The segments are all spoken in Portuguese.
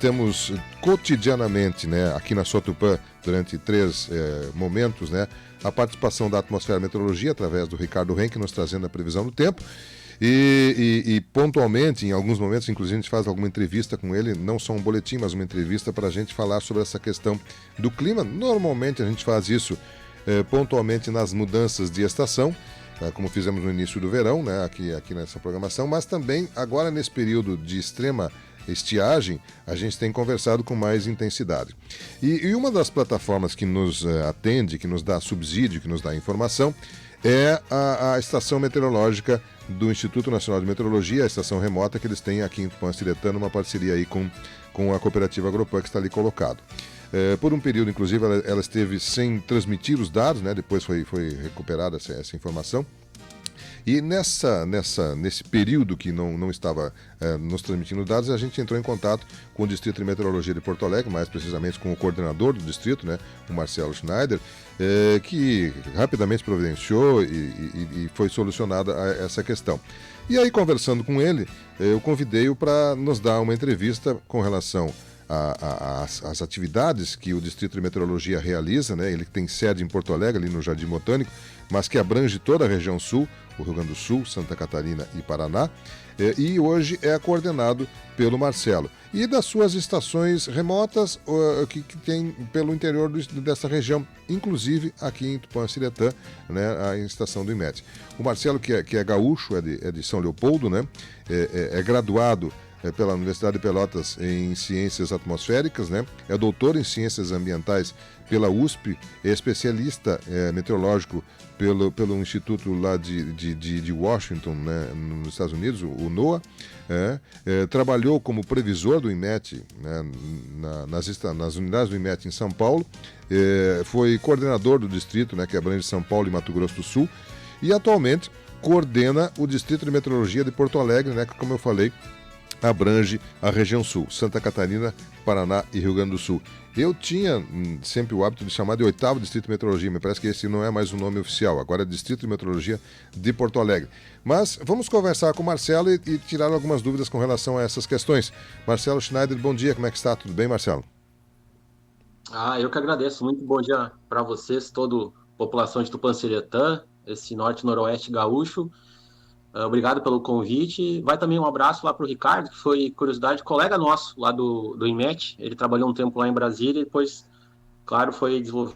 temos cotidianamente, né, aqui na Sotupã, durante 3 momentos, né, a participação da Atmosfera Meteorologia, através do Ricardo Henke, nos trazendo a previsão do tempo. E pontualmente, em alguns momentos, inclusive a gente faz alguma entrevista com ele, não só um boletim, mas uma entrevista para a gente falar sobre essa questão do clima. Normalmente a gente faz isso pontualmente nas mudanças de estação, como fizemos no início do verão, né, aqui nessa programação, mas também agora nesse período de extrema estiagem, a gente tem conversado com mais intensidade. E uma das plataformas que nos atende, que nos dá subsídio, que nos dá informação, é a estação meteorológica do Instituto Nacional de Meteorologia, a estação remota que eles têm aqui em Tupã-Siretã, numa parceria aí com a cooperativa Agropã, que está ali colocado. Por um período, inclusive, ela esteve sem transmitir os dados, né? Depois foi recuperada essa informação. E nesse período que não estava nos transmitindo dados, a gente entrou em contato com o Distrito de Meteorologia de Porto Alegre, mais precisamente com o coordenador do distrito, né, o Marcelo Schneider, que rapidamente providenciou e foi solucionada essa questão. E aí, conversando com ele, eu convidei-o para nos dar uma entrevista com relação às atividades que o Distrito de Meteorologia realiza, né? Ele tem sede em Porto Alegre, ali no Jardim Botânico, mas que abrange toda a região sul, o Rio Grande do Sul, Santa Catarina e Paraná, e hoje é coordenado pelo Marcelo. E das suas estações remotas que tem pelo interior dessa região, inclusive aqui em Tupã-Siretã, né, a estação do IMET. O Marcelo, que é gaúcho, é de São Leopoldo, né, é graduado pela Universidade de Pelotas em Ciências Atmosféricas, né? É doutor em Ciências Ambientais pela USP, é especialista meteorológico pelo Instituto lá de Washington, né, nos Estados Unidos, o NOAA. Trabalhou como previsor do IMET, né, nas unidades do IMET em São Paulo, foi coordenador do distrito, né, que abrange São Paulo e Mato Grosso do Sul, e atualmente coordena o Distrito de Meteorologia de Porto Alegre, né, que, como eu falei, abrange a região sul, Santa Catarina, Paraná e Rio Grande do Sul. Eu tinha sempre o hábito de chamar de 8º Distrito de Meteorologia, me parece que esse não é mais o nome oficial, agora é Distrito de Meteorologia de Porto Alegre. Mas vamos conversar com o Marcelo e tirar algumas dúvidas com relação a essas questões. Marcelo Schneider, bom dia, como é que está? Tudo bem, Marcelo? Eu que agradeço. Muito bom dia para vocês, toda a população de Tupã-Siretã, esse norte-noroeste gaúcho. Obrigado pelo convite. Vai também um abraço lá para o Ricardo, que foi, curiosidade, colega nosso lá do IMET. Ele trabalhou um tempo lá em Brasília e depois, claro, foi desenvolver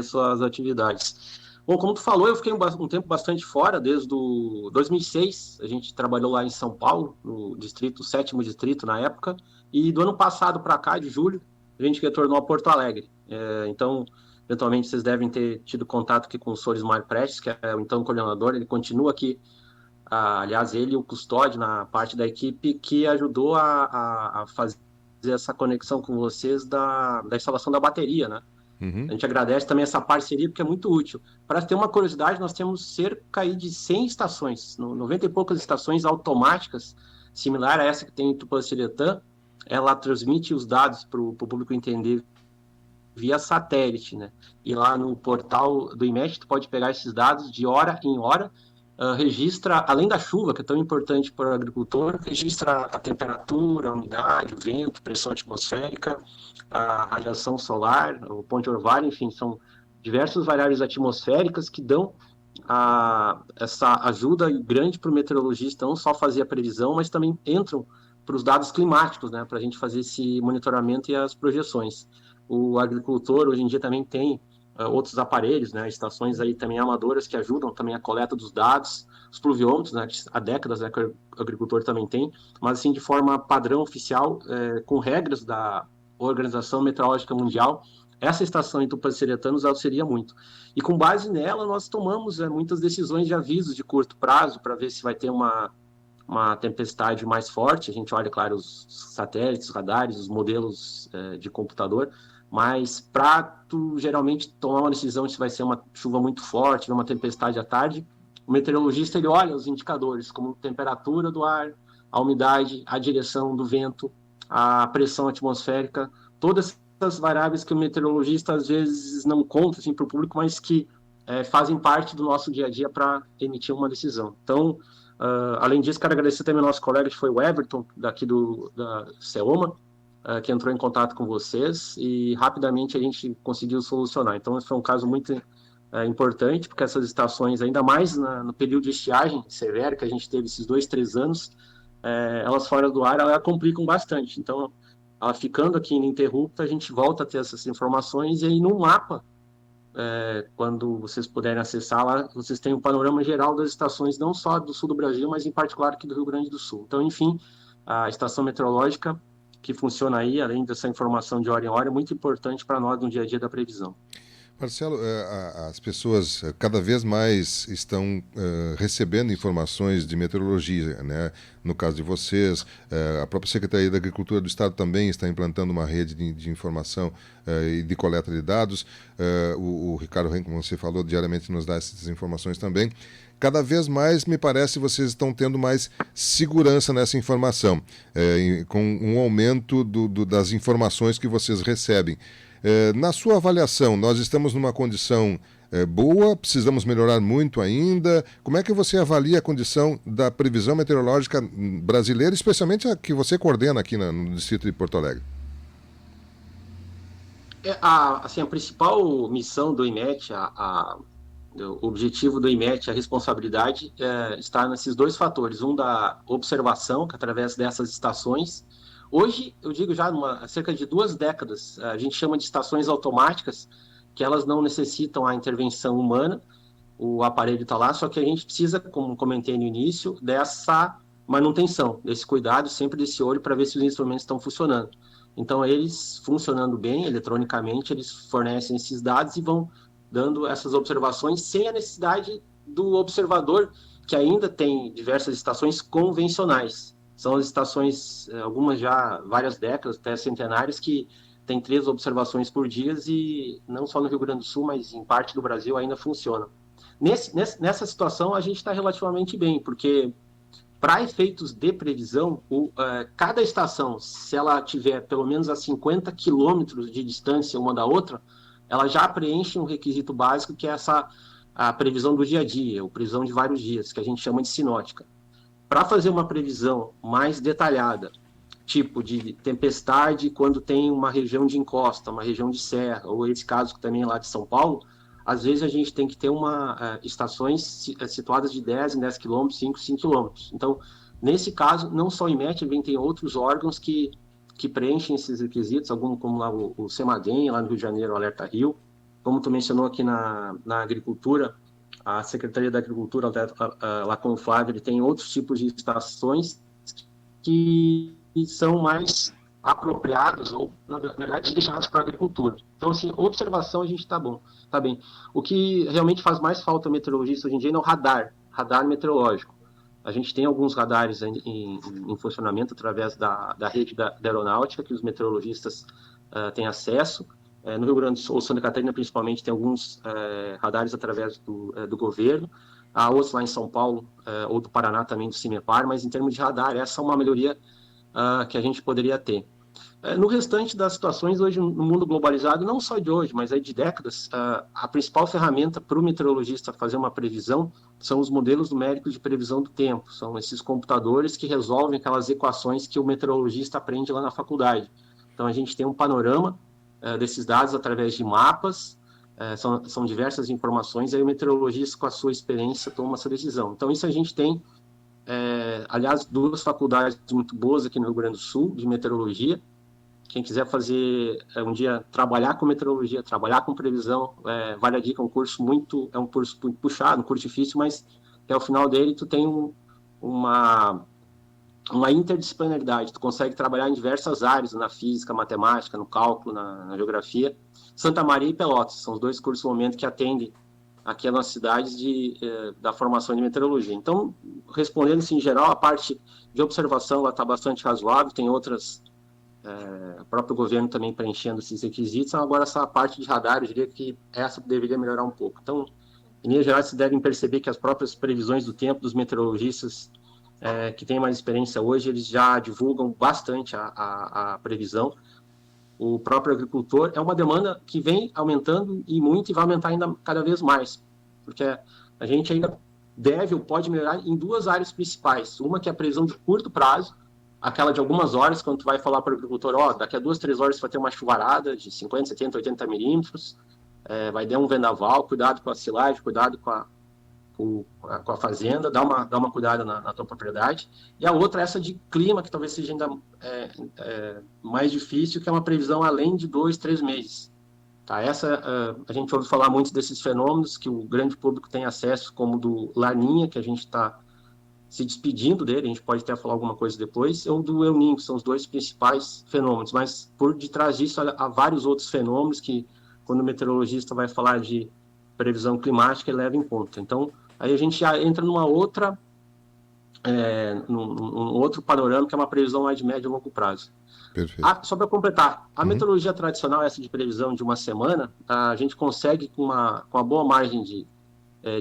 suas atividades. Bom, como tu falou, eu fiquei um tempo bastante fora, desde o 2006. A gente trabalhou lá em São Paulo, no distrito, 7º distrito na época. E do ano passado para cá, de julho, a gente retornou a Porto Alegre. Então, eventualmente, vocês devem ter tido contato aqui com o Solismar Prestes, que é o então coordenador. Ele continua aqui. Aliás, ele e o Custódio, na parte da equipe que ajudou a fazer essa conexão com vocês da instalação da bateria, né? Uhum. A gente agradece também essa parceria, porque é muito útil. Para ter uma curiosidade, nós temos cerca aí de 100 estações, 90 e poucas estações automáticas, similar a essa que tem em Tupã-Siretã. Ela transmite os dados para o público entender via satélite, né? E lá no portal do IMET, tu pode pegar esses dados de hora em hora, registra, além da chuva, que é tão importante para o agricultor, registra a temperatura, a umidade, o vento, pressão atmosférica, a radiação solar, o ponto de orvalho, enfim, são diversas variáveis atmosféricas que dão essa ajuda grande para o meteorologista não só fazer a previsão, mas também entram para os dados climáticos, né, para a gente fazer esse monitoramento e as projeções. O agricultor hoje em dia também tem outros aparelhos, né, estações aí também amadoras que ajudam também a coleta dos dados, os pluviômetros, né, que há décadas, né, que o agricultor também tem, mas assim de forma padrão oficial, com regras da Organização Meteorológica Mundial. Essa estação em Tupã-Siretã nos auxilia muito. E com base nela, nós tomamos muitas decisões de avisos de curto prazo para ver se vai ter uma tempestade mais forte. A gente olha, claro, os satélites, os radares, os modelos de computador, mas para tu geralmente tomar uma decisão se vai ser uma chuva muito forte, uma tempestade à tarde, o meteorologista ele olha os indicadores, como temperatura do ar, a umidade, a direção do vento, a pressão atmosférica, todas essas variáveis que o meteorologista às vezes não conta assim, para o público, mas que fazem parte do nosso dia a dia para emitir uma decisão. Então, além disso, quero agradecer também ao nosso colega, que foi o Everton, daqui da CEOMA, que entrou em contato com vocês e rapidamente a gente conseguiu solucionar. Então, esse foi um caso muito importante, porque essas estações, ainda mais no período de estiagem severo que a gente teve esses 2, 3 anos, elas fora do ar, elas complicam bastante. Então, ela ficando aqui ininterrupta, a gente volta a ter essas informações e aí no mapa, quando vocês puderem acessar lá, vocês têm um panorama geral das estações, não só do sul do Brasil, mas em particular aqui do Rio Grande do Sul. Então, enfim, a estação meteorológica que funciona aí, além dessa informação de hora em hora, é muito importante para nós no dia a dia da previsão. Marcelo, as pessoas cada vez mais estão recebendo informações de meteorologia, né? No caso de vocês, a própria Secretaria da Agricultura do Estado também está implantando uma rede de informação e de coleta de dados. O Ricardo Renck, como você falou, diariamente nos dá essas informações também. Cada vez mais, me parece, vocês estão tendo mais segurança nessa informação, com um aumento das informações que vocês recebem. Na sua avaliação, nós estamos numa condição boa? Precisamos melhorar muito ainda? Como é que você avalia a condição da previsão meteorológica brasileira, especialmente a que você coordena aqui no Distrito de Porto Alegre? A principal missão do IMET, o objetivo do IMET, a responsabilidade, está nesses dois fatores. Um da observação, que através dessas estações. Hoje, eu digo já há cerca de 2 décadas, a gente chama de estações automáticas, que elas não necessitam a intervenção humana, o aparelho está lá, só que a gente precisa, como comentei no início, dessa manutenção, desse cuidado, sempre desse olho para ver se os instrumentos estão funcionando. Então, eles funcionando bem, eletronicamente, eles fornecem esses dados e vão dando essas observações sem a necessidade do observador, que ainda tem diversas estações convencionais. São as estações, algumas já várias décadas, até centenárias, que tem 3 observações por dia e não só no Rio Grande do Sul, mas em parte do Brasil ainda funciona. Nessa situação, a gente está relativamente bem, porque para efeitos de previsão, cada estação, se ela tiver pelo menos a 50 quilômetros de distância uma da outra, ela já preenche um requisito básico, que é a previsão do dia a dia, ou previsão de vários dias, que a gente chama de sinótica. Para fazer uma previsão mais detalhada, tipo de tempestade quando tem uma região de encosta, uma região de serra, ou esse caso que também é lá de São Paulo, às vezes a gente tem que ter estações situadas de 10 em 10 quilômetros, 5 em 5 quilômetros. Então, nesse caso, não só o IMET, também tem outros órgãos que preenchem esses requisitos, alguns como lá o CEMADEM, lá no Rio de Janeiro, o Alerta Rio, como tu mencionou aqui na agricultura, a Secretaria da Agricultura, lá com o Flávio, ele tem outros tipos de estações que são mais apropriados ou, na verdade, deixados para a agricultura. Então, assim, observação a gente está bem. O que realmente faz mais falta ao meteorologista hoje em dia é o radar meteorológico. A gente tem alguns radares em funcionamento através da rede da aeronáutica, que os meteorologistas têm acesso. No Rio Grande do Sul, Santa Catarina, principalmente, tem alguns radares através do governo. Há outros lá em São Paulo, ou do Paraná também, do CIMEPAR, mas em termos de radar, essa é uma melhoria que a gente poderia ter. No restante das situações, hoje, no mundo globalizado, não só de hoje, mas aí de décadas, a principal ferramenta para o meteorologista fazer uma previsão são os modelos numéricos de previsão do tempo. São esses computadores que resolvem aquelas equações que o meteorologista aprende lá na faculdade. Então, a gente tem um panorama desses dados através de mapas, são diversas informações, e aí o meteorologista, com a sua experiência, toma essa decisão. Então, isso a gente tem, aliás, 2 faculdades muito boas aqui no Rio Grande do Sul, de meteorologia. Quem quiser fazer um dia, trabalhar com meteorologia, trabalhar com previsão, vale a dica, é um curso muito puxado, um curso difícil, mas até o final dele tu tem uma interdisciplinaridade, tu consegue trabalhar em diversas áreas, na física, matemática, no cálculo, na geografia. Santa Maria e Pelotas são os 2 cursos no momento que atendem aqui a nossa cidade da formação de meteorologia. Então, respondendo assim, em geral, a parte de observação ela está bastante razoável, tem outras, o próprio governo também preenchendo esses requisitos. Agora, essa parte de radar, eu diria que essa deveria melhorar um pouco. Então, em linhas gerais, vocês devem perceber que as próprias previsões do tempo dos meteorologistas que têm mais experiência hoje, eles já divulgam bastante a previsão. O próprio agricultor é uma demanda que vem aumentando e muito, e vai aumentar ainda cada vez mais, porque a gente ainda deve ou pode melhorar em 2 áreas principais. Uma que é a previsão de curto prazo, aquela de algumas horas, quando tu vai falar para o agricultor, daqui a 2, 3 horas vai ter uma chuvarada de 50, 70, 80 milímetros, vai dar um vendaval, cuidado com a silagem, cuidado com a fazenda, dá uma cuidada na tua propriedade. E a outra, essa de clima, que talvez seja ainda mais difícil, que é uma previsão além de 2, 3 meses. Tá? A gente ouve falar muito desses fenômenos que o grande público tem acesso, como do Laninha, que a gente está se despedindo dele, a gente pode até falar alguma coisa depois, ou do El Niño, que são os dois principais fenômenos, mas por detrás disso há vários outros fenômenos que, quando o meteorologista vai falar de previsão climática, ele leva em conta. Então, aí a gente já entra num outro panorama, que é uma previsão mais de médio e longo prazo. Só para completar, a metodologia tradicional, essa de previsão de uma semana, a gente consegue com uma boa margem de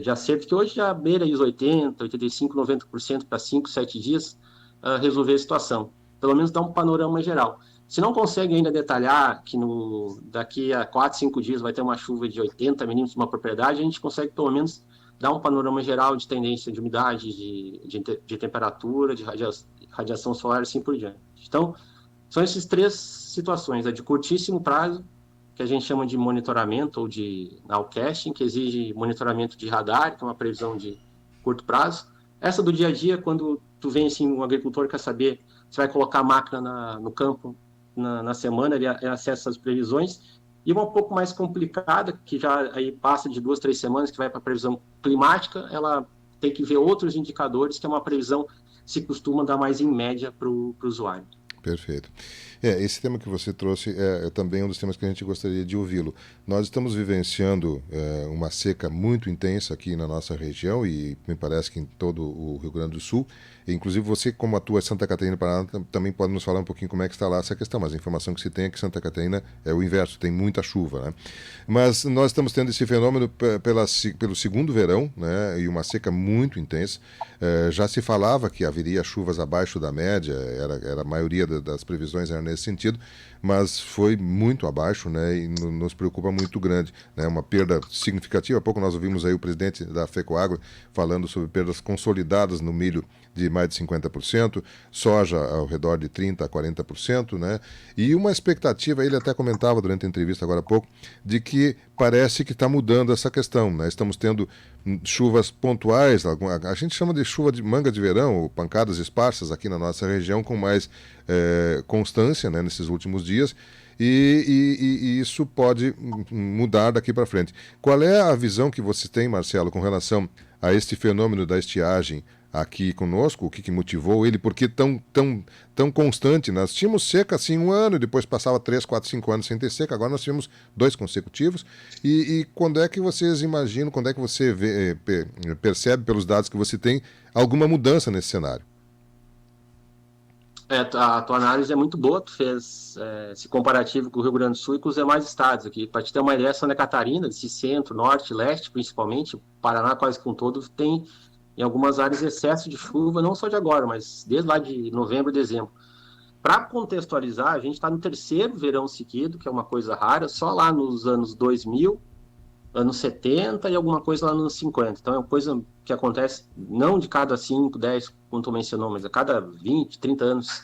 acerto, que hoje já beira os 80%, 85%, 90% para 5, 7 dias, resolver a situação. Pelo menos dá um panorama geral. Se não consegue ainda detalhar que daqui a 4, 5 dias vai ter uma chuva de 80 milímetros numa propriedade, a gente consegue pelo menos dar um panorama geral de tendência de umidade, de temperatura, de radiação solar e assim por diante. Então, são essas 3 situações, a de curtíssimo prazo, que a gente chama de monitoramento ou de nowcasting, que exige monitoramento de radar, que é uma previsão de curto prazo. Essa do dia a dia, quando tu vem assim, um agricultor quer saber se vai colocar a máquina no campo na semana, ele acessa as previsões. E uma um pouco mais complicada, que já aí passa de 2, 3 semanas, que vai para a previsão climática, ela tem que ver outros indicadores, que é uma previsão se costuma dar mais em média para o usuário. Perfeito. Esse tema que você trouxe é também um dos temas que a gente gostaria de ouvi-lo. Nós estamos vivenciando uma seca muito intensa aqui na nossa região e me parece que em todo o Rio Grande do Sul. Inclusive você, como atua em Santa Catarina e Paraná, também pode nos falar um pouquinho como é que está lá essa questão, mas a informação que se tem é que Santa Catarina é o inverso, tem muita chuva, né? Mas nós estamos tendo esse fenômeno pelo segundo verão, né? E uma seca muito intensa. Já se falava que haveria chuvas abaixo da média, era a maioria das previsões era nesse sentido, mas foi muito abaixo, né, e nos preocupa muito grande, né, uma perda significativa. Há pouco nós ouvimos aí o presidente da FECOAGRO falando sobre perdas consolidadas no milho de mais de 50%, soja ao redor de 30% a 40%, né, e uma expectativa, ele até comentava durante a entrevista agora há pouco, de que parece que está mudando essa questão, né, estamos tendo chuvas pontuais, a gente chama de chuva de manga de verão, ou pancadas esparsas aqui na nossa região com mais constância, né, nesses últimos dias, e isso pode mudar daqui para frente. Qual é a visão que você tem, Marcelo, com relação a este fenômeno da estiagem aqui conosco? O que motivou ele? Por que tão constante? Nós tínhamos seca assim 1 ano, depois passava 3, 4, 5 anos sem ter seca, agora nós tivemos 2 consecutivos. E quando é que vocês imaginam, quando é que você percebe pelos dados que você tem alguma mudança nesse cenário? A tua análise é muito boa, tu fez esse comparativo com o Rio Grande do Sul e com os demais estados aqui. Para te ter uma ideia, Santa Catarina, desse centro, norte, leste, principalmente, Paraná quase com todo, tem em algumas áreas excesso de chuva, não só de agora, mas desde lá de novembro, dezembro. Para contextualizar, a gente está no 3º verão seguido, que é uma coisa rara, só lá nos anos 2000, anos 70 e alguma coisa lá nos 50. Então é uma coisa que acontece não de cada 5, 10, como tu mencionou, mas a cada 20, 30 anos,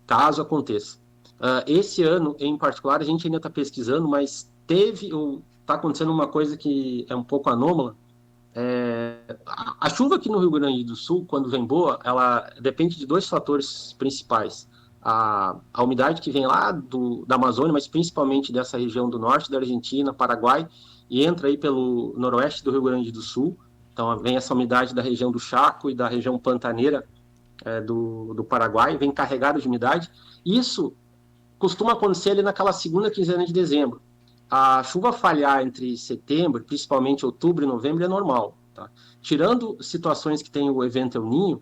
caso aconteça. Esse ano, em particular, a gente ainda está pesquisando, mas está acontecendo uma coisa que é um pouco anômala. A chuva aqui no Rio Grande do Sul, quando vem boa, ela depende de 2 fatores principais. A umidade que vem lá da Amazônia, mas principalmente dessa região do norte da Argentina, Paraguai, e entra aí pelo noroeste do Rio Grande do Sul. Então vem essa umidade da região do Chaco e da região pantaneira do Paraguai, vem carregada de umidade. Isso costuma acontecer ali naquela segunda quinzena de dezembro. A chuva falhar entre setembro, principalmente outubro e novembro, é normal. Tá? Tirando situações que tem o evento El Niño,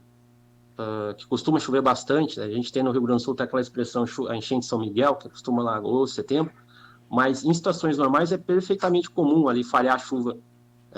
que costuma chover bastante, a gente tem no Rio Grande do Sul tem aquela expressão a enchente de São Miguel, que costuma lá agosto, setembro, mas em situações normais é perfeitamente comum ali falhar a chuva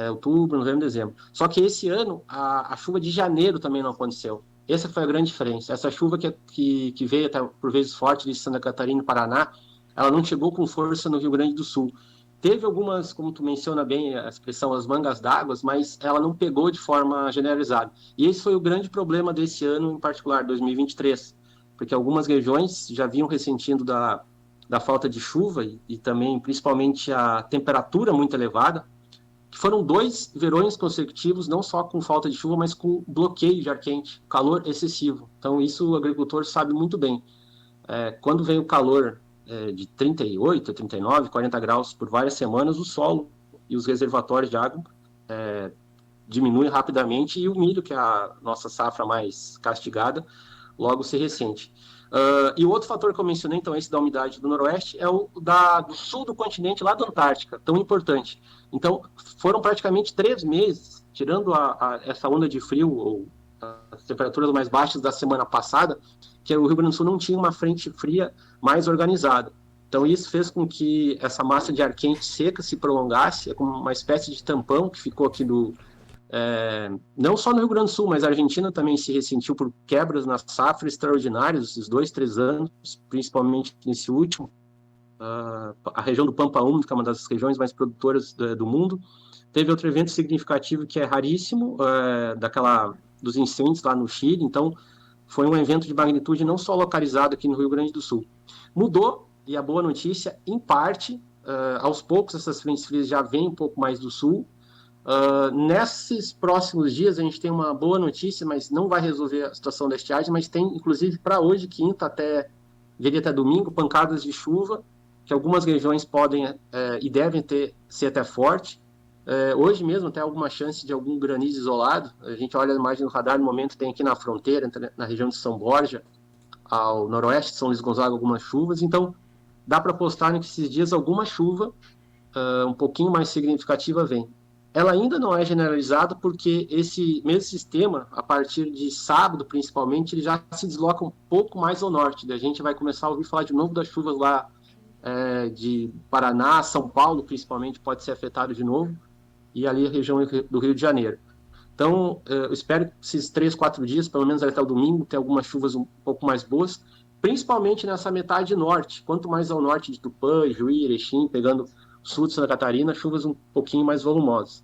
outubro, novembro, dezembro. Só que esse ano a chuva de janeiro também não aconteceu. Essa foi a grande diferença. Essa chuva que veio até por vezes forte de Santa Catarina e Paraná, ela não chegou com força no Rio Grande do Sul. Teve algumas, como tu menciona bem, a expressão as mangas d'água, mas ela não pegou de forma generalizada. E esse foi o grande problema desse ano, em particular, 2023. porque algumas regiões já vinham ressentindo da falta de chuva e também, principalmente, a temperatura muito elevada, que foram 2 verões consecutivos, não só com falta de chuva, mas com bloqueio de ar quente, calor excessivo. Então, isso o agricultor sabe muito bem. Quando vem o calor de 38, 39, 40 graus por várias semanas, o solo e os reservatórios de água diminuem rapidamente e o milho, que é a nossa safra mais castigada, logo se ressente. E o outro fator que eu mencionei, então, esse da umidade do noroeste, é o do sul do continente, lá da Antártica, tão importante. Então, foram praticamente 3 meses, tirando essa onda de frio, ou as temperaturas mais baixas da semana passada, que o Rio Grande do Sul não tinha uma frente fria mais organizada. Então, isso fez com que essa massa de ar quente seca se prolongasse, como uma espécie de tampão que ficou aqui não só no Rio Grande do Sul, mas a Argentina também se ressentiu por quebras na safra extraordinárias, esses 2, 3 anos, principalmente nesse último. A região do Pampa Úmido, que é uma das regiões mais produtoras do mundo, teve outro evento significativo que é raríssimo, dos incêndios lá no Chile. Então, foi um evento de magnitude não só localizado aqui no Rio Grande do Sul. Mudou, e a boa notícia, em parte, aos poucos essas frentes frias já vêm um pouco mais do sul. Nesses próximos dias a gente tem uma boa notícia, mas não vai resolver a situação da estiagem, mas tem inclusive para hoje, quinta diria até domingo, pancadas de chuva, que algumas regiões podem e devem ser até forte. Hoje mesmo tem alguma chance de algum granizo isolado. A gente olha a imagem do radar, no momento tem aqui na fronteira, na região de São Borja, ao noroeste de São Luís Gonzaga, algumas chuvas. Então dá para apostar que esses dias alguma chuva um pouquinho mais significativa vem. Ela ainda não é generalizada porque esse mesmo sistema, a partir de sábado principalmente, ele já se desloca um pouco mais ao norte. A gente vai começar a ouvir falar de novo das chuvas lá de Paraná, São Paulo principalmente pode ser afetado de novo, e ali a região do Rio de Janeiro. Então, eu espero que esses 3, 4 dias, pelo menos até o domingo, ter algumas chuvas um pouco mais boas, principalmente nessa metade norte. Quanto mais ao norte de Tupã, Juí, Erechim, pegando sul de Santa Catarina, chuvas um pouquinho mais volumosas.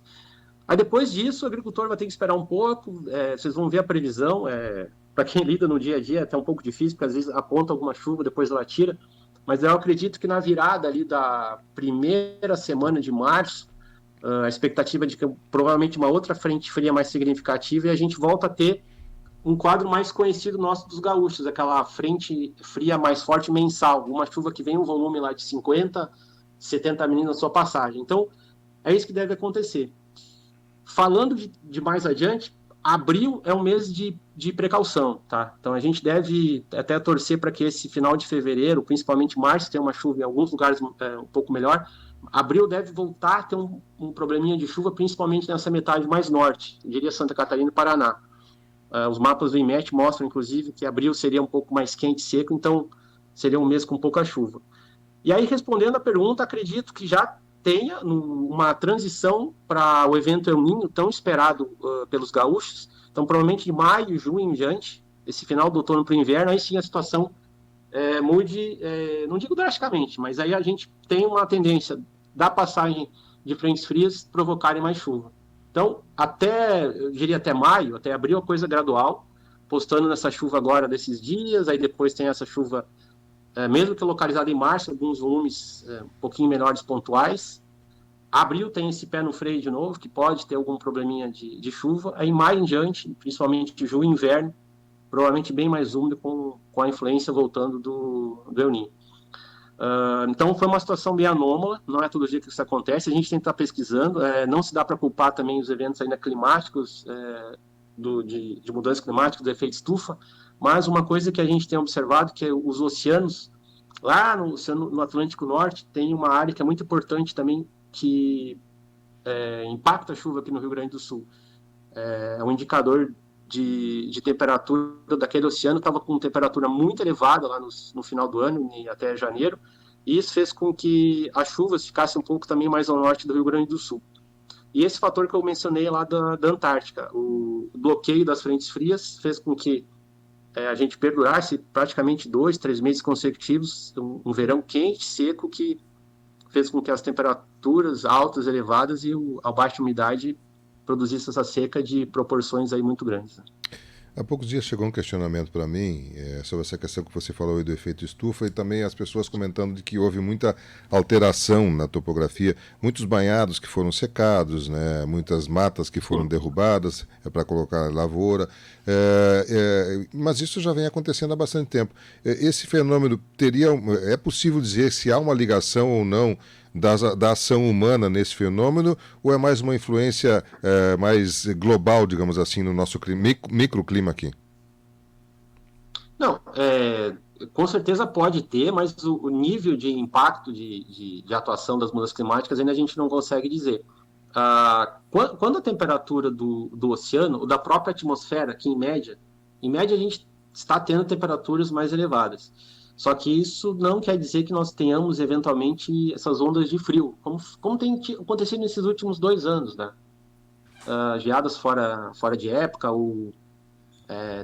Aí depois disso, o agricultor vai ter que esperar um pouco, vocês vão ver a previsão, para quem lida no dia a dia é até um pouco difícil, porque às vezes aponta alguma chuva, depois ela tira, mas eu acredito que na virada ali da primeira semana de março, a expectativa de que provavelmente uma outra frente fria mais significativa e a gente volta a ter um quadro mais conhecido nosso dos gaúchos, aquela frente fria mais forte mensal, uma chuva que vem um volume lá de 50, 70 milímetros na sua passagem. Então, é isso que deve acontecer. Falando de mais adiante, abril é um mês de precaução, tá? Então, a gente deve até torcer para que esse final de fevereiro, principalmente março, tenha uma chuva em alguns lugares um pouco melhor. Abril deve voltar a ter um probleminha de chuva, principalmente nessa metade mais norte, eu diria Santa Catarina e Paraná. Os mapas do IMET mostram, inclusive, que abril seria um pouco mais quente e seco, então seria um mês com pouca chuva. E aí, respondendo a pergunta, acredito que já tenha uma transição para o evento El Niño tão esperado pelos gaúchos. Então, provavelmente de maio, junho em diante, esse final do outono para o inverno, aí sim a situação mude, não digo drasticamente, mas aí a gente tem uma tendência da passagem de frentes frias provocarem mais chuva. Então, eu diria até maio, até abril, a coisa gradual, postando nessa chuva agora desses dias, aí depois tem essa chuva, mesmo que localizada em março, alguns volumes um pouquinho menores pontuais. Abril tem esse pé no freio de novo, que pode ter algum probleminha de chuva. Aí maio em diante, principalmente de junho e inverno, provavelmente bem mais úmido com a influência voltando do El Niño. Então foi uma situação bem anômala, não é todo dia que isso acontece, a gente tem que estar pesquisando, não se dá para culpar também os eventos ainda climáticos, de mudança climática, do efeito estufa, mas uma coisa que a gente tem observado que os oceanos, lá no Atlântico Norte, tem uma área que é muito importante também, que impacta a chuva aqui no Rio Grande do Sul. É um indicador de temperatura daquele oceano, estava com temperatura muito elevada lá no final do ano, até janeiro, e isso fez com que as chuvas ficassem um pouco também mais ao norte do Rio Grande do Sul. E esse fator que eu mencionei lá da Antártica, o bloqueio das frentes frias, fez com que a gente perdurasse praticamente 2, 3 meses consecutivos, um verão quente, seco, que fez com que as temperaturas altas, elevadas e a baixa umidade produzisse essa seca de proporções aí muito grandes. Há poucos dias chegou um questionamento para mim sobre essa questão que você falou aí do efeito estufa e também as pessoas comentando de que houve muita alteração na topografia, muitos banhados que foram secados, né, muitas matas que foram derrubadas para colocar lavoura, mas isso já vem acontecendo há bastante tempo. Esse fenômeno é possível dizer se há uma ligação ou não da ação humana nesse fenômeno, ou é mais uma influência mais global, digamos assim, no nosso microclima aqui? Não, com certeza pode ter, mas o nível de impacto de atuação das mudanças climáticas ainda a gente não consegue dizer. Quando a temperatura do oceano, ou da própria atmosfera, que em média a gente está tendo temperaturas mais elevadas. Só que isso não quer dizer que nós tenhamos, eventualmente, essas ondas de frio, como tem acontecido nesses últimos 2 anos, né? Geadas fora de época, ou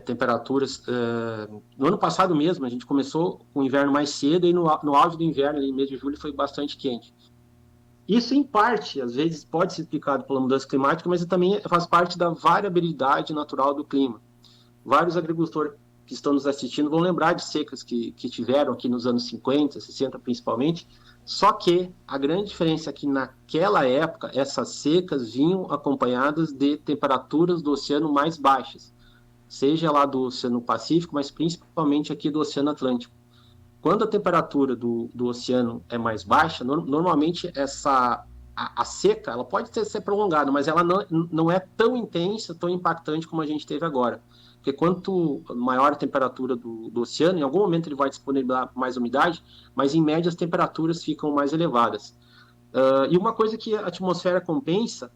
temperaturas... no ano passado mesmo, a gente começou com o inverno mais cedo, e no auge do inverno, em mês de julho, foi bastante quente. Isso, em parte, às vezes, pode ser explicado pela mudança climática, mas também faz parte da variabilidade natural do clima. Vários agricultores que estão nos assistindo vão lembrar de secas que tiveram aqui nos anos 50, 60 principalmente, só que a grande diferença é que naquela época essas secas vinham acompanhadas de temperaturas do oceano mais baixas, seja lá do Oceano Pacífico, mas principalmente aqui do Oceano Atlântico. Quando a temperatura do oceano é mais baixa, normalmente a seca ela pode ser prolongada, mas ela não é tão intensa, tão impactante como a gente teve agora. Porque quanto maior a temperatura do oceano, em algum momento ele vai disponibilizar mais umidade, mas em média as temperaturas ficam mais elevadas. E uma coisa que a atmosfera compensa,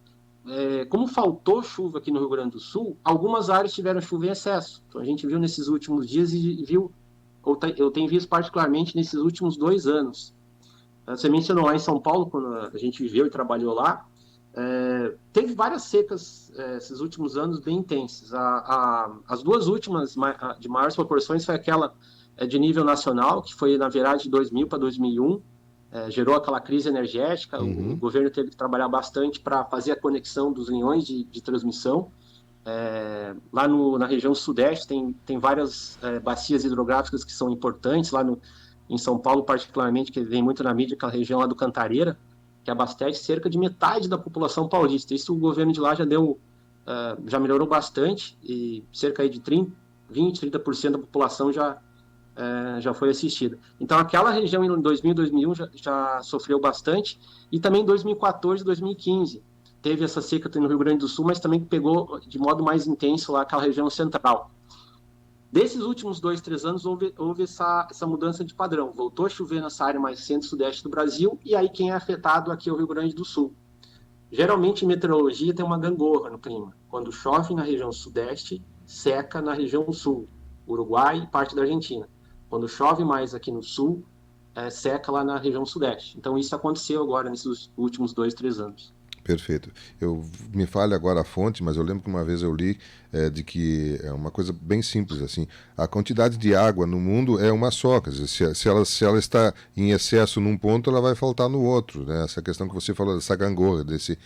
como faltou chuva aqui no Rio Grande do Sul, algumas áreas tiveram chuva em excesso. Então a gente viu nesses últimos dias e viu, eu tenho visto particularmente nesses últimos 2 anos. Você mencionou lá em São Paulo, quando a gente viveu e trabalhou lá, teve várias secas esses últimos anos bem intensas. As duas últimas de maiores proporções foi aquela de nível nacional, que foi na viragem de 2000 para 2001, gerou aquela crise energética. O governo teve que trabalhar bastante para fazer a conexão dos linhões de transmissão. Lá na região sudeste tem várias bacias hidrográficas que são importantes, em São Paulo particularmente, que vem muito na mídia, aquela região lá do Cantareira, que abastece cerca de metade da população paulista. Isso o governo de lá já melhorou bastante, e cerca aí de 20-30% da população já foi assistida. Então aquela região em 2000, 2001 já sofreu bastante, e também em 2014, 2015 teve essa seca no Rio Grande do Sul, mas também pegou de modo mais intenso lá aquela região central. Desses últimos 2-3 anos houve essa mudança de padrão. Voltou a chover nessa área mais centro-sudeste do Brasil, e aí quem é afetado aqui é o Rio Grande do Sul. Geralmente, em meteorologia, tem uma gangorra no clima. Quando chove na região sudeste, seca na região sul, Uruguai e parte da Argentina. Quando chove mais aqui no sul, seca lá na região sudeste. Então, isso aconteceu agora nesses últimos 2-3 anos. Perfeito. Me falha agora a fonte, mas eu lembro que uma vez eu li de que é uma coisa bem simples assim. A quantidade de água no mundo é uma só. Quer dizer, se ela está em excesso num ponto, ela vai faltar no outro, né? Essa questão que você falou dessa gangorra, desse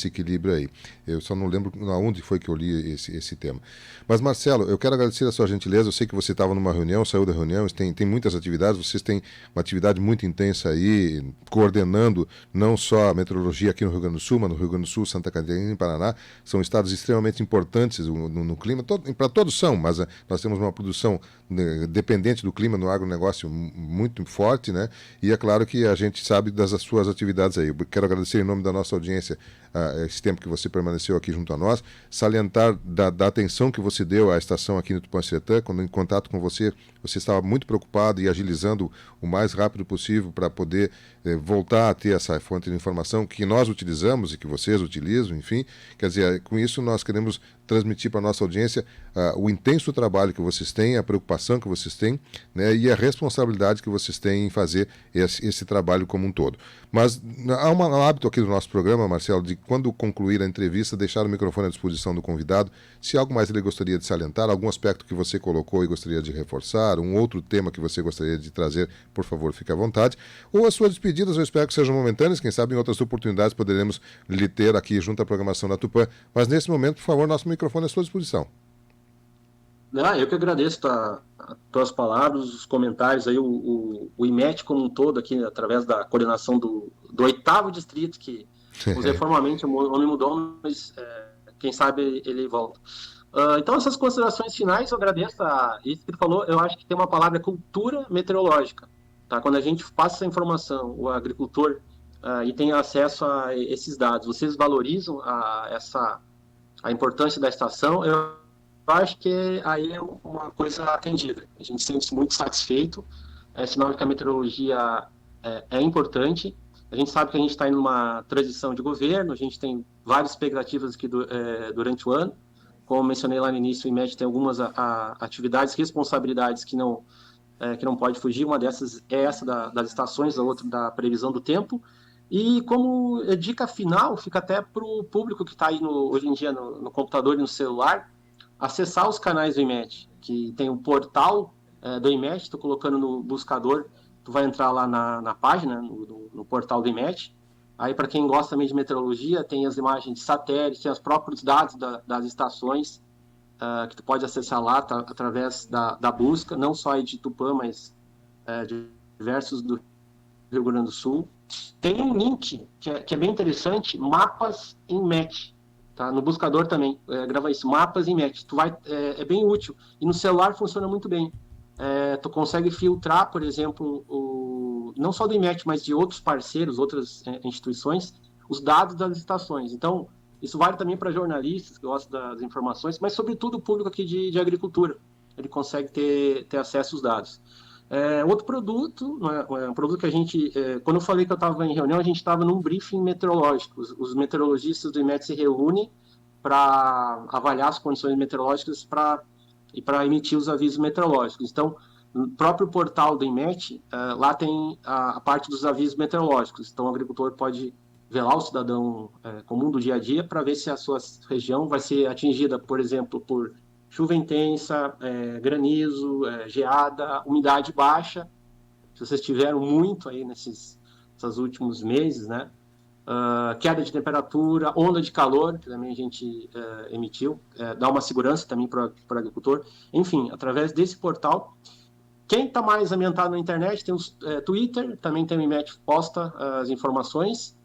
equilíbrio aí. Eu só não lembro aonde foi que eu li esse tema. Mas, Marcelo, eu quero agradecer a sua gentileza. Eu sei que você estava numa reunião, saiu da reunião, tem muitas atividades. Vocês têm uma atividade muito intensa aí, coordenando não só a meteorologia aqui no Rio Grande do Sul, mas no Rio Grande do Sul, Santa Catarina e Paraná. São estados extremamente importantes no clima. Para todos são, mas nós temos uma produção dependente do clima no agronegócio muito forte, né? E é claro que a gente sabe das suas atividades aí. Eu quero agradecer em nome da nossa audiência esse tempo que você permaneceu aqui junto a nós, salientar da atenção que você deu à estação aqui no Tupã-Seretã. Quando em contato com você estava muito preocupado e agilizando o mais rápido possível para poder voltar a ter essa fonte de informação que nós utilizamos e que vocês utilizam, enfim. Quer dizer, com isso nós queremos transmitir para a nossa audiência o intenso trabalho que vocês têm, a preocupação que vocês têm, né, e a responsabilidade que vocês têm em fazer esse trabalho como um todo. Mas há um hábito aqui do nosso programa, Marcelo, de quando concluir a entrevista, deixar o microfone à disposição do convidado. Se algo mais ele gostaria de salientar, algum aspecto que você colocou e gostaria de reforçar, um outro tema que você gostaria de trazer, por favor, fique à vontade. Ou as suas despedidas, eu espero que sejam momentâneas, quem sabe em outras oportunidades poderemos lhe ter aqui junto à programação da Tupã. Mas nesse momento, por favor, nosso microfone à sua disposição. Eu que agradeço as tuas palavras, os comentários aí, o IMET como um todo aqui, através da coordenação do 8º distrito, que usei formalmente, o nome mudou, mas quem sabe ele volta. Então, essas considerações finais, eu agradeço isso que ele falou. Eu acho que tem uma palavra, cultura meteorológica. Tá? Quando a gente passa essa informação, o agricultor, e tem acesso a esses dados, vocês valorizam a importância da estação, eu acho que aí é uma coisa atendida. A gente se sente muito satisfeito, é sinal de que a meteorologia é importante. A gente sabe que a gente está em uma transição de governo, a gente tem várias expectativas aqui durante o ano. Como mencionei lá no início, o IMET tem algumas atividades, responsabilidades que não pode fugir. Uma dessas é essa das estações, a outra da previsão do tempo. E como dica final, fica até para o público que está aí hoje em dia no computador e no celular, acessar os canais do IMET, que tem o portal do IMET, estou colocando no buscador, tu vai entrar lá na página, no portal do IMET. Aí, para quem gosta também de meteorologia, tem as imagens de satélite, tem os próprios dados das estações, que tu pode acessar lá através da busca, não só aí de Tupã, mas de diversos do Rio Grande do Sul. Tem um link que é bem interessante, Mapas em MET, tá? No buscador também, grava isso, Mapas em MET. É bem útil. E no celular funciona muito bem. Tu consegue filtrar, por exemplo, não só do IMET, mas de outros parceiros, outras instituições, os dados das estações. Então, isso vale também para jornalistas que gostam das informações, mas sobretudo o público aqui de agricultura. Ele consegue ter acesso aos dados. Outro produto, um produto que a gente, quando eu falei que eu estava em reunião, a gente estava num briefing meteorológico. Os meteorologistas do IMET se reúnem para avaliar as condições meteorológicas e para emitir os avisos meteorológicos. Então, no próprio portal do IMET, lá tem a parte dos avisos meteorológicos. Então, o agricultor pode ver lá o cidadão comum do dia a dia para ver se a sua região vai ser atingida, por exemplo, por chuva intensa, granizo, geada, umidade baixa. Se vocês tiveram muito aí nesses últimos meses, né? Queda de temperatura, onda de calor, que também a gente emitiu, dá uma segurança também para o agricultor. Enfim, através desse portal. Quem está mais ambientado na internet tem o Twitter, também tem o IMET posta as informações,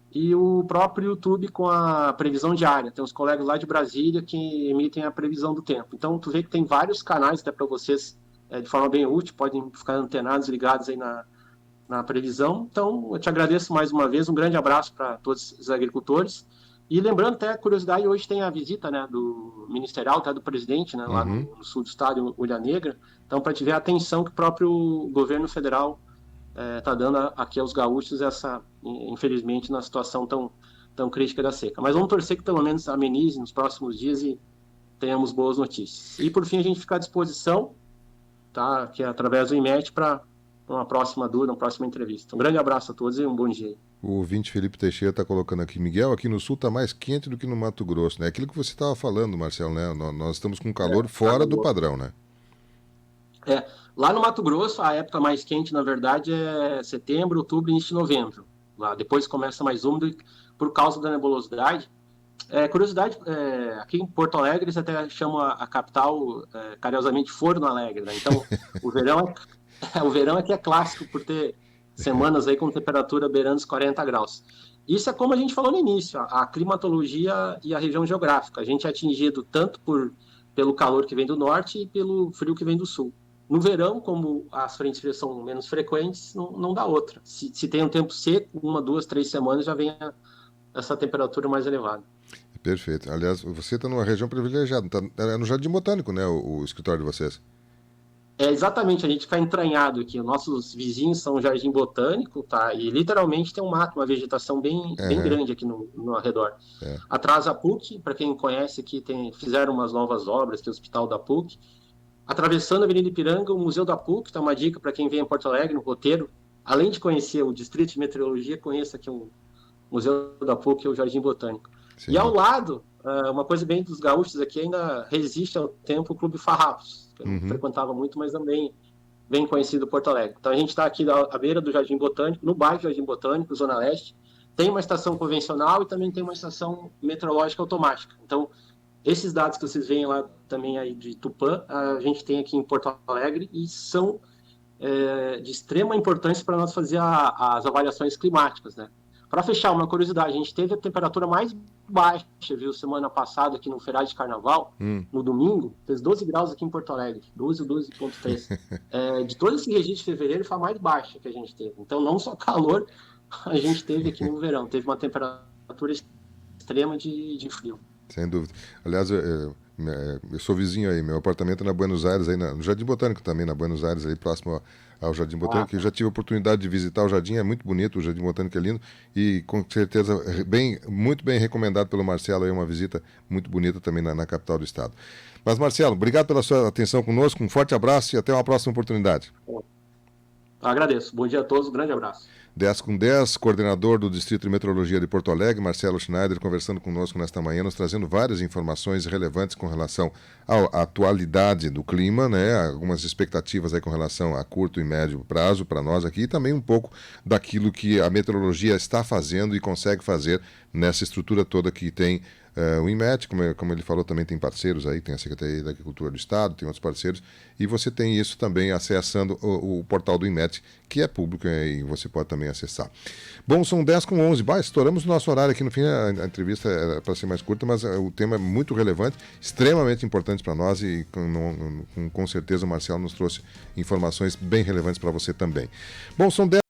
e o próprio YouTube com a previsão diária. Tem os colegas lá de Brasília que emitem a previsão do tempo. Então, tu vê que tem vários canais até para vocês, de forma bem útil, podem ficar antenados, ligados aí na previsão. Então, eu te agradeço mais uma vez, um grande abraço para todos os agricultores. E lembrando, até a curiosidade, hoje tem a visita, né, do ministerial, até do presidente, né, lá no sul do estado, em Ulha Negra. Então, para te ver a atenção que o próprio governo federal está dando aqui aos gaúchos, infelizmente, na situação tão crítica da seca. Mas vamos torcer que pelo menos amenize nos próximos dias e tenhamos boas notícias. E, por fim, a gente fica à disposição, tá, que é através do IMET, para uma próxima dúvida, uma próxima entrevista. Um grande abraço a todos e um bom dia. O ouvinte Felipe Teixeira está colocando aqui, Miguel, aqui no sul está mais quente do que no Mato Grosso, né? Aquilo que você estava falando, Marcelo, né? Nós estamos com calor fora do padrão, né? Lá no Mato Grosso, a época mais quente, na verdade, é setembro, outubro e início de novembro. Lá depois começa mais úmido por causa da nebulosidade. Curiosidade, aqui em Porto Alegre eles até chamam a capital carinhosamente Forno Alegre, né? Então, o verão aqui é clássico por ter semanas aí com temperatura beirando os 40 graus. Isso é como a gente falou no início, a climatologia e a região geográfica. A gente é atingido tanto pelo calor que vem do norte e pelo frio que vem do sul. No verão, como as frentes frias são menos frequentes, não dá outra. Se tem um tempo seco, 1, 2, 3 semanas já vem essa temperatura mais elevada. Perfeito. Aliás, você está numa região privilegiada. É no Jardim Botânico, né, o escritório de vocês? Exatamente, a gente fica entranhado aqui. Os nossos vizinhos são o Jardim Botânico, tá? E literalmente tem um mato, uma vegetação bem grande aqui no arredor. Atrás a PUC, para quem conhece aqui, fizeram umas novas obras, tem o Hospital da PUC. Atravessando a Avenida Ipiranga, o Museu da PUC, tá uma dica para quem vem a Porto Alegre, no roteiro. Além de conhecer o Distrito de Meteorologia, conheça aqui o Museu da PUC e o Jardim Botânico. Sim. E ao lado, uma coisa bem dos gaúchos aqui, ainda resiste ao tempo o Clube Farrapos, que eu não frequentava muito, mas também bem conhecido em Porto Alegre. Então a gente está aqui à beira do Jardim Botânico, no bairro Jardim Botânico, Zona Leste. Tem uma estação convencional e também tem uma estação meteorológica automática. Então, Esses dados que vocês veem lá também aí de Tupã, a gente tem aqui em Porto Alegre e são de extrema importância para nós fazer as avaliações climáticas, né? Para fechar, uma curiosidade, a gente teve a temperatura mais baixa, viu, semana passada aqui no feriado de Carnaval, no domingo, fez 12 graus aqui em Porto Alegre, 12 ou 12,3. De todo esse registro de fevereiro, foi a mais baixa que a gente teve. Então, não só calor a gente teve aqui no verão, teve uma temperatura extrema de frio. Sem dúvida. Aliás, eu sou vizinho aí, meu apartamento é na Buenos Aires, aí no Jardim Botânico também, na Buenos Aires, aí próximo ao Jardim Botânico. Eu já tive a oportunidade de visitar o jardim, é muito bonito, o Jardim Botânico é lindo e com certeza muito bem recomendado pelo Marcelo, aí uma visita muito bonita também na capital do estado. Mas Marcelo, obrigado pela sua atenção conosco, um forte abraço e até uma próxima oportunidade. Agradeço. Bom dia a todos, um grande abraço. 10 com 10, coordenador do Distrito de Meteorologia de Porto Alegre, Marcelo Schneider, conversando conosco nesta manhã, nos trazendo várias informações relevantes com relação à atualidade do clima, né? Algumas expectativas aí com relação a curto e médio prazo para nós aqui e também um pouco daquilo que a meteorologia está fazendo e consegue fazer nessa estrutura toda que tem o INMET, como ele falou, também tem parceiros aí, tem a Secretaria da Agricultura do Estado, tem outros parceiros, e você tem isso também acessando o portal do INMET, que é público e você pode também acessar. Bom, são 10 com 11, estouramos o nosso horário aqui no fim, a entrevista era para ser mais curta, mas o tema é muito relevante, extremamente importante para nós e com certeza o Marcelo nos trouxe informações bem relevantes para você também. Bom, são 10